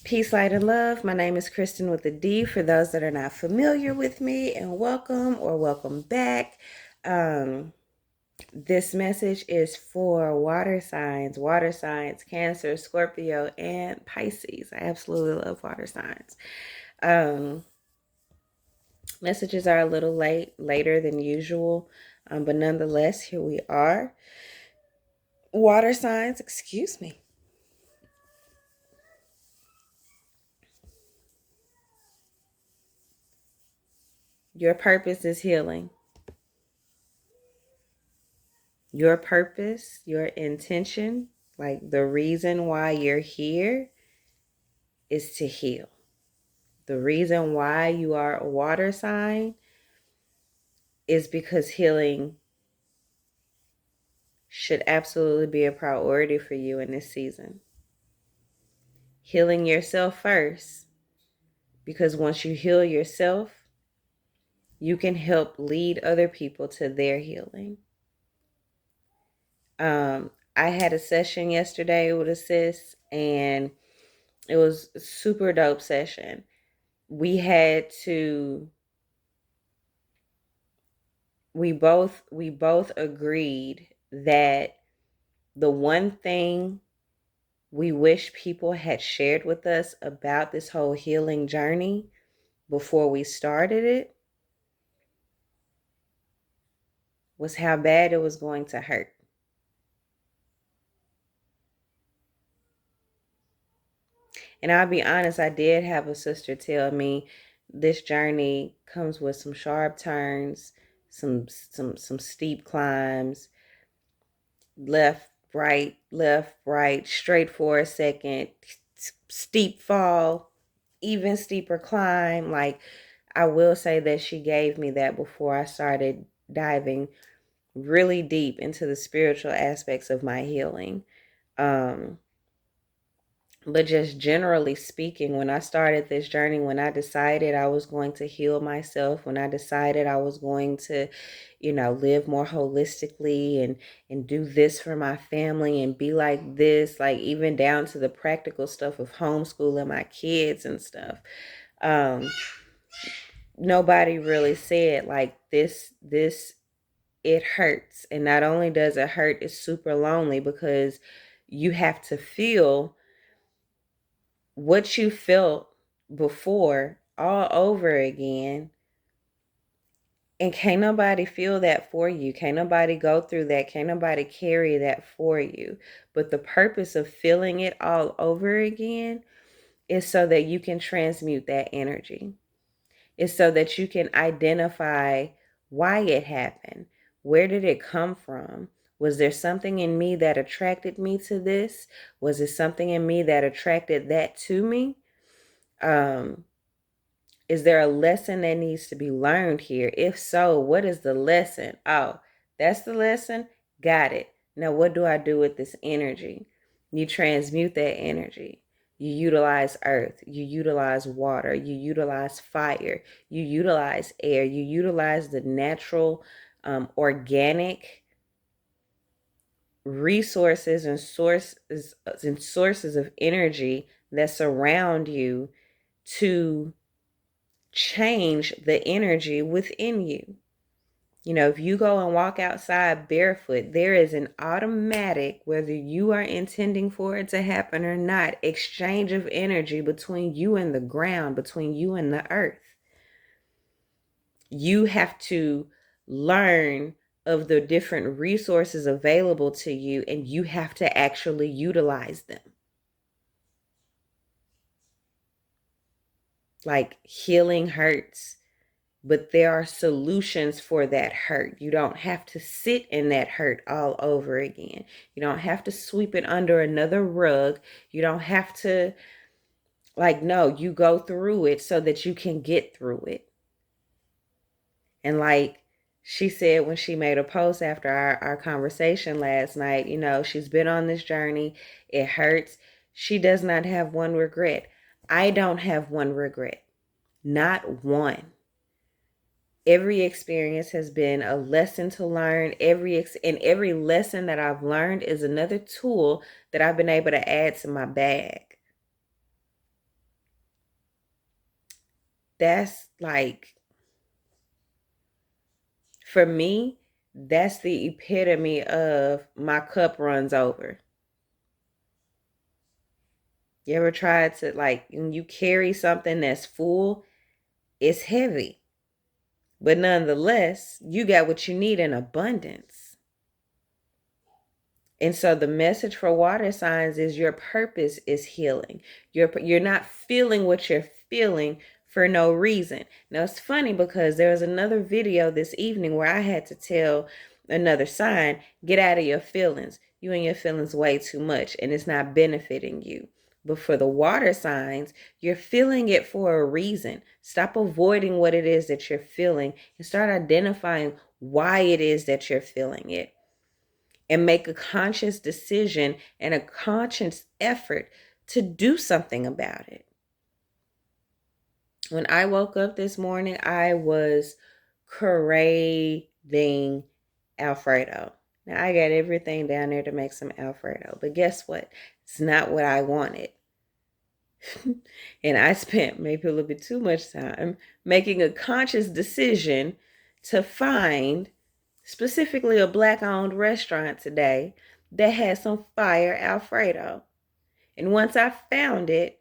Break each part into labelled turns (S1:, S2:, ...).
S1: Peace, light, and love. My name is Kristen with a D for those that are not familiar with me, and welcome or welcome back. Um, this message is for water signs, Cancer, Scorpio, and Pisces. I absolutely love water signs. Um, Messages are a little later than usual, but nonetheless, here we are. Water signs, excuse me. Your purpose is healing. Your purpose, your intention, like the reason why you're here is to heal. The reason why you are a water sign is because healing should absolutely be a priority for you in this season. Healing yourself first, because once you heal yourself, you can help lead other people to their healing. I had a session yesterday with a sis, and it was a super dope session. We had to we both agreed that the one thing we wish people had shared with us about this whole healing journey before we started it was how bad it was going to hurt. And I'll be honest, I did have a sister tell me this journey comes with some sharp turns, some steep climbs, left, right, straight for a second, steep fall, even steeper climb. Like, I will say that she gave me that before I started diving really deep into the spiritual aspects of my healing. Um, but just generally speaking, when I started this journey, when I decided I was going to heal myself, when I decided I was going to, live more holistically and do this for my family and be like this, like even down to the practical stuff of homeschooling my kids and stuff. Nobody really said like this it hurts. And not only does it hurt, it's super lonely because you have to feel what you felt before all over again. And can't nobody feel that for you. Can't nobody go through that. Can't nobody carry that for you. But the purpose of feeling it all over again is so that you can transmute that energy. It's so that you can identify why it happened. Where did it come from? Was there something in me that attracted me to this? Was it something in me that attracted that to me? Um, is there a lesson that needs to be learned here? If so, what is the lesson? Oh, that's the lesson? Got it. Now, what do I do with this energy? You transmute that energy. You utilize earth. You utilize water. You utilize fire. You utilize air. You utilize the natural, organic resources and sources of energy that surround you to change the energy within you. If you go and walk outside barefoot, there is an automatic, whether you are intending for it to happen or not, exchange of energy between you and the ground, between you and the earth. You have to learn of the different resources available to you, and you have to actually utilize them. Like, healing hurts, but there are solutions for that hurt. You don't have to sit in that hurt all over again. You don't have to sweep it under another rug. You don't have to, no, you go through it so that you can get through it. And like she said when she made a post after our conversation last night, she's been on this journey. It hurts. She does not have one regret. I don't have one regret. Not one. Every experience has been a lesson to learn. Every lesson that I've learned is another tool that I've been able to add to my bag. that's like, for me, that's the epitome of my cup runs over. You ever tried to, like, when you carry something that's full, it's heavy. But nonetheless, you got what you need in abundance. And so the message for water signs is your purpose is healing. You're not feeling what you're feeling for no reason. Now it's funny because there was another video this evening where I had to tell another sign, get out of your feelings. You and your feelings way too much and it's not benefiting you. But for the water signs, you're feeling it for a reason. Stop avoiding what it is that you're feeling and start identifying why it is that you're feeling it. And make a conscious decision and a conscious effort to do something about it. When I woke up this morning, I was craving Alfredo. Now, I got everything down there to make some Alfredo, but guess what? It's not what I wanted. And I spent maybe a little bit too much time making a conscious decision to find specifically a Black-owned restaurant today that had some fire Alfredo. And once I found it,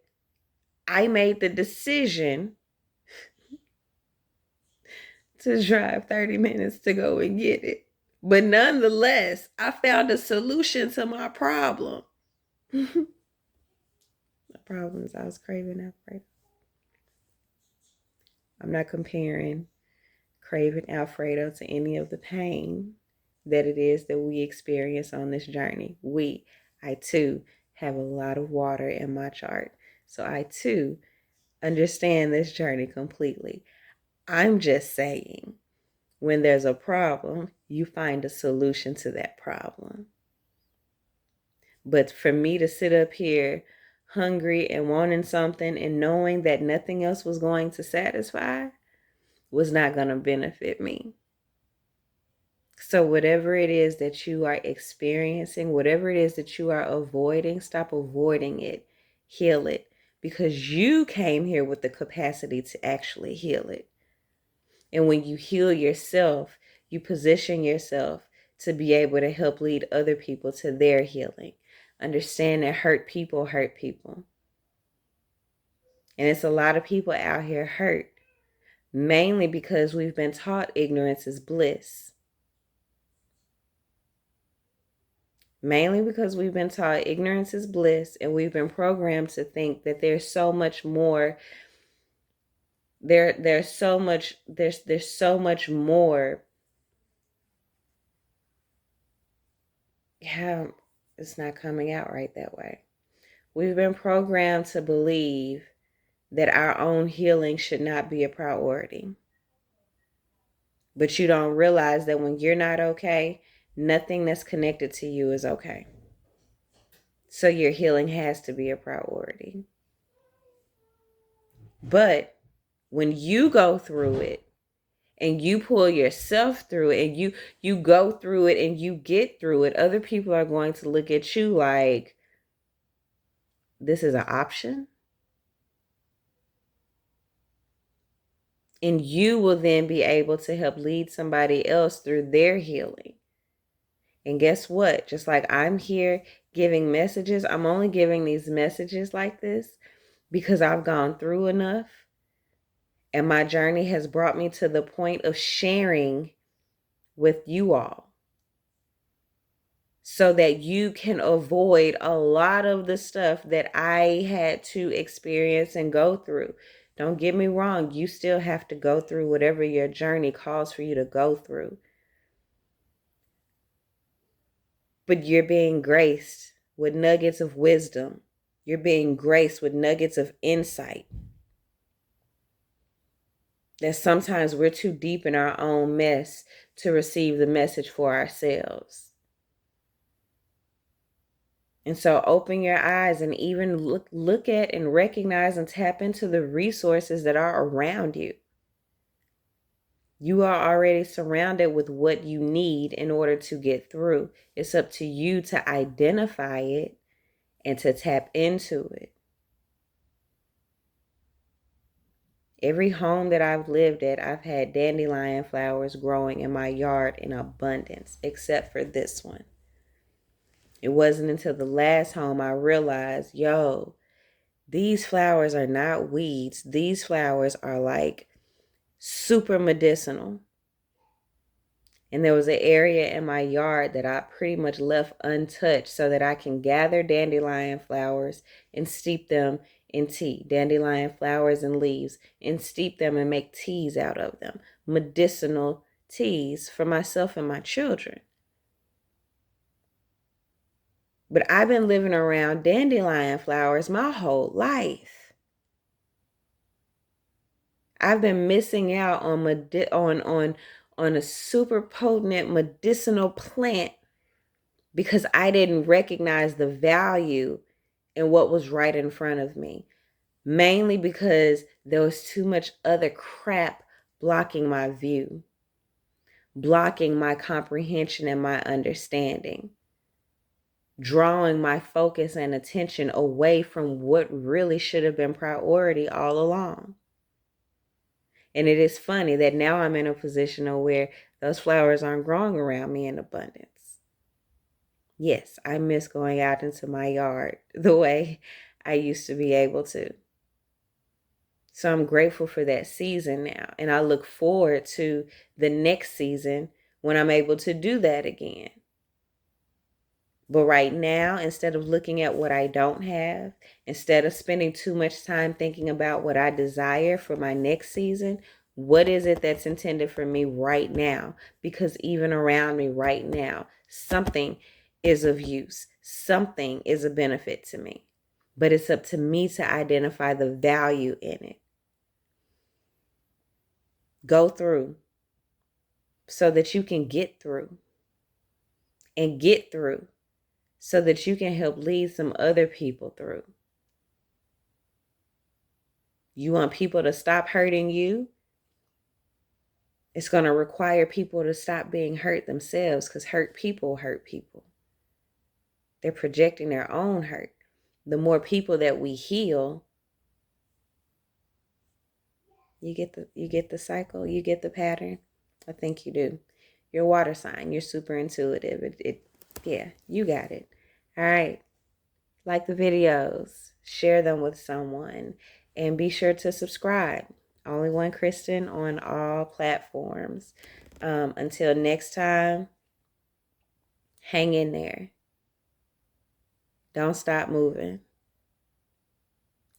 S1: I made the decision to drive 30 minutes to go and get it. But nonetheless, I found a solution to my problem. My problem is I was craving Alfredo. I'm not comparing craving Alfredo to any of the pain that it is that we experience on this journey. I too, have a lot of water in my chart. So I too understand this journey completely. I'm just saying, when there's a problem, you find a solution to that problem. But for me to sit up here hungry and wanting something and knowing that nothing else was going to satisfy was not going to benefit me. So whatever it is that you are experiencing, whatever it is that you are avoiding, stop avoiding it. Heal it. Because you came here with the capacity to actually heal it. And when you heal yourself, you position yourself to be able to help lead other people to their healing. Understand that hurt people hurt people. And it's a lot of people out here hurt, mainly because we've been taught ignorance is bliss. Mainly because we've been taught ignorance is bliss, and we've been programmed to think that there's so much more. There's so much more. Yeah, it's not coming out right that way. We've been programmed to believe that our own healing should not be a priority. But you don't realize that when you're not okay, nothing that's connected to you is okay. So your healing has to be a priority. But when you go through it and you pull yourself through it and you go through it and you get through it, other people are going to look at you like, this is an option. And you will then be able to help lead somebody else through their healing. And guess what? Just like I'm here giving messages, I'm only giving these messages like this because I've gone through enough. And my journey has brought me to the point of sharing with you all so that you can avoid a lot of the stuff that I had to experience and go through. Don't get me wrong, you still have to go through whatever your journey calls for you to go through. But you're being graced with nuggets of wisdom. You're being graced with nuggets of insight. That sometimes we're too deep in our own mess to receive the message for ourselves. And so open your eyes and even look at and recognize and tap into the resources that are around you. You are already surrounded with what you need in order to get through. It's up to you to identify it and to tap into it. Every home that I've lived at, I've had dandelion flowers growing in my yard in abundance, except for this one. It wasn't until the last home I realized, yo, these flowers are not weeds. These flowers are like super medicinal. And there was an area in my yard that I pretty much left untouched so that I can gather dandelion flowers and steep them in tea. Dandelion flowers and leaves, and steep them and make teas out of them. Medicinal teas for myself and my children. But I've been living around dandelion flowers my whole life. I've been missing out on a super potent medicinal plant because I didn't recognize the value in what was right in front of me. Mainly because there was too much other crap blocking my view, blocking my comprehension and my understanding, drawing my focus and attention away from what really should have been priority all along. And it is funny that now I'm in a position where those flowers aren't growing around me in abundance. Yes, I miss going out into my yard the way I used to be able to. So I'm grateful for that season now. And I look forward to the next season when I'm able to do that again. But right now, instead of looking at what I don't have, instead of spending too much time thinking about what I desire for my next season, what is it that's intended for me right now? Because even around me right now, something is of use. Something is a benefit to me. But it's up to me to identify the value in it. Go through so that you can get through. And get through so that you can help lead some other people through. You want people to stop hurting you? It's going to require people to stop being hurt themselves, because hurt people hurt people. They're projecting their own hurt. The more people that we heal, you get the cycle, you get the pattern. I think you do. You're a water sign. You're super intuitive. Yeah, you got it. All right. Like the videos, share them with someone, and be sure to subscribe. Only One Kristen on all platforms. Until next time, hang in there. Don't stop moving.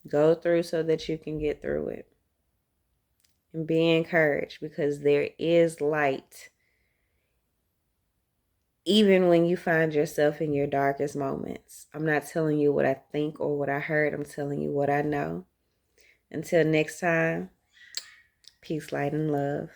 S1: Go through so that you can get through it. And be encouraged, because there is light even when you find yourself in your darkest moments. I'm not telling you what I think or what I heard. I'm telling you what I know. Until next time, peace, light, and love.